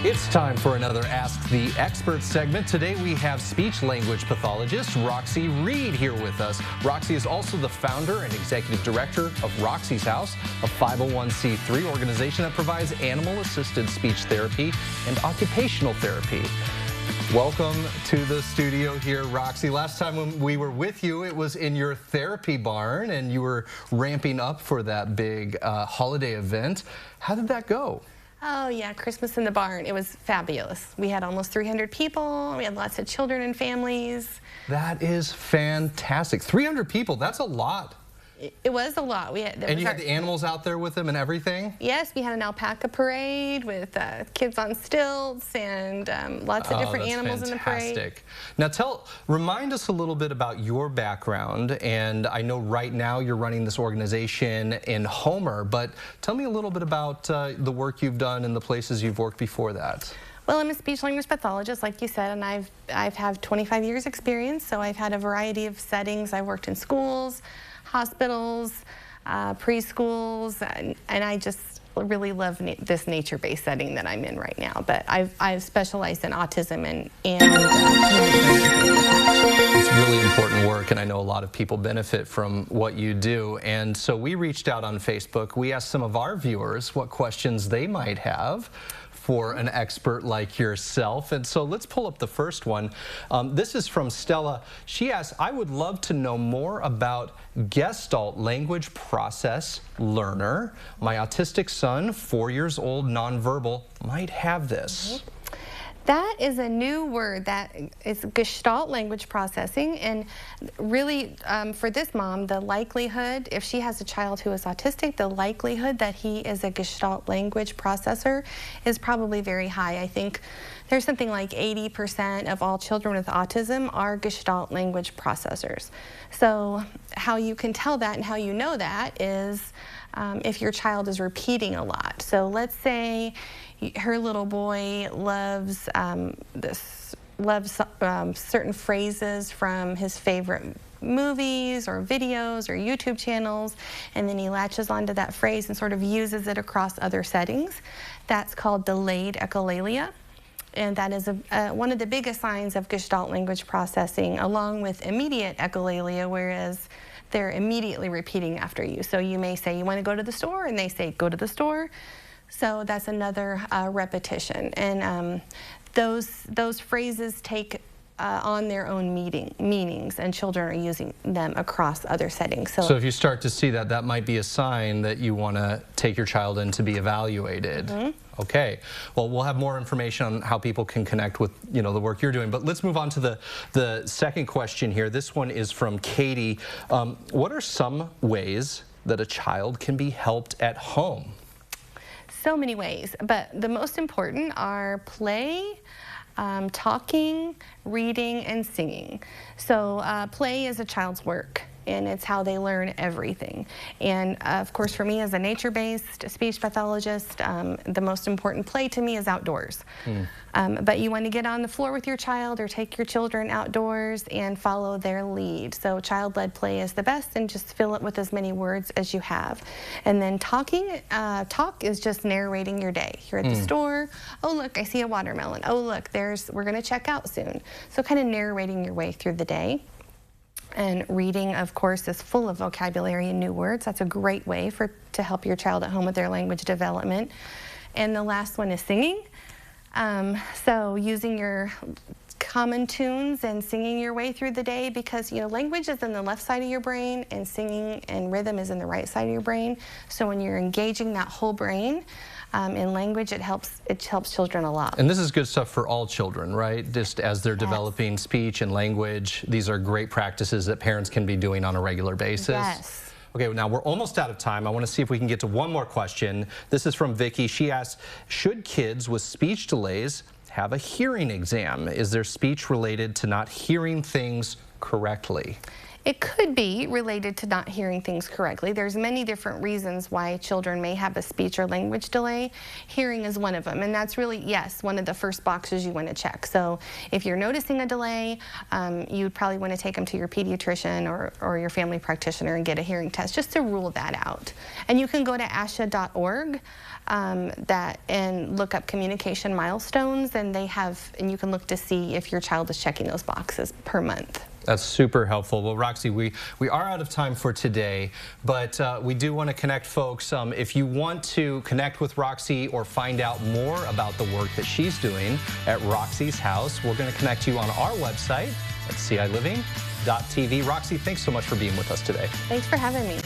It's time for another Ask the Expert segment. Today we have speech-language pathologist Roxy Reed here with us. Roxy is also the founder and executive director of Roxy's House, a 501c3 organization that provides animal-assisted speech therapy and occupational therapy. Welcome to the studio here, Roxy. Last time when we were with you, it was in your therapy barn, and you were ramping up for that big holiday event. How did that go? Oh yeah, Christmas in the barn. It was fabulous. We had almost 300 people. We had lots of children and families. That is fantastic. 300 people, that's a lot. It was a lot. And you had the animals out there with them and everything? Yes, we had an alpaca parade with kids on stilts and lots of different animals in the parade. Now remind us a little bit about your background, and I know right now you're running this organization in Homer, but tell me a little bit about the work you've done and the places you've worked before that. Well, I'm a speech-language pathologist, like you said, and I've had 25 years experience, so I've had a variety of settings. I've worked in schools, hospitals, preschools, and I just really love this nature-based setting that I'm in right now. But I've specialized in autism and It's really important work, and I know a lot of people benefit from what you do. And so we reached out on Facebook. We asked some of our viewers what questions they might have for an expert like yourself. And so let's pull up the first one. This is from Stella. She asks, I would love to know more about Gestalt language process learner. My autistic son, 4 years old, nonverbal, might have this. That is a new word. That is Gestalt language processing, and really for this mom, the likelihood, if she has a child who is autistic, the likelihood that he is a Gestalt language processor is probably very high. I think there's something like 80% of all children with autism are Gestalt language processors. So how you can tell that and how you know that is if your child is repeating a lot. So let's say her little boy loves certain phrases from his favorite movies or videos or YouTube channels, and then he latches onto that phrase and sort of uses it across other settings. That's called delayed echolalia. And that is one of the biggest signs of Gestalt language processing, along with immediate echolalia, whereas they're immediately repeating after you. So you may say, you want to go to the store? And they say, go to the store. So that's another repetition. And those phrases take on their own meanings, and children are using them across other settings. So if you start to see that, that might be a sign that you want to take your child in to be evaluated. Mm-hmm. Okay. Well, we'll have more information on how people can connect with, the work you're doing. But let's move on to the second question here. This one is from Katie. What are some ways that a child can be helped at home? So many ways, but the most important are play, talking, reading, and singing. So play is a child's work, and it's how they learn everything. And of course, for me as a nature-based speech pathologist, the most important play to me is outdoors. But you want to get on the floor with your child or take your children outdoors and follow their lead. So child-led play is the best, and just fill it with as many words as you have. And then talking, talk is just narrating your day. You're at the store, oh look, I see a watermelon. Oh look, we're gonna check out soon. So kind of narrating your way through the day. And reading, of course, is full of vocabulary and new words. That's a great way to help your child at home with their language development. And the last one is singing. So using your common tunes and singing your way through the day, because language is in the left side of your brain and singing and rhythm is in the right side of your brain. So when you're engaging that whole brain in language, it helps children a lot. And this is good stuff for all children, right? Just as they're developing speech and language, these are great practices that parents can be doing on a regular basis. Yes. Okay, now we're almost out of time. I want to see if we can get to one more question. This is from Vicky. She asks, should kids with speech delays have a hearing exam? Is their speech related to not hearing things correctly? It could be related to not hearing things correctly. There's many different reasons why children may have a speech or language delay. Hearing is one of them, and that's really, yes, one of the first boxes you want to check. So if you're noticing a delay, you probably want to take them to your pediatrician or your family practitioner and get a hearing test just to rule that out. And you can go to ASHA.org and look up communication milestones, and you can look to see if your child is checking those boxes per month. That's super helpful. Well, Roxy, we are out of time for today, but we do want to connect folks. If you want to connect with Roxy or find out more about the work that she's doing at Roxy's House, we're going to connect you on our website at ciliving.tv. Roxy, thanks so much for being with us today. Thanks for having me.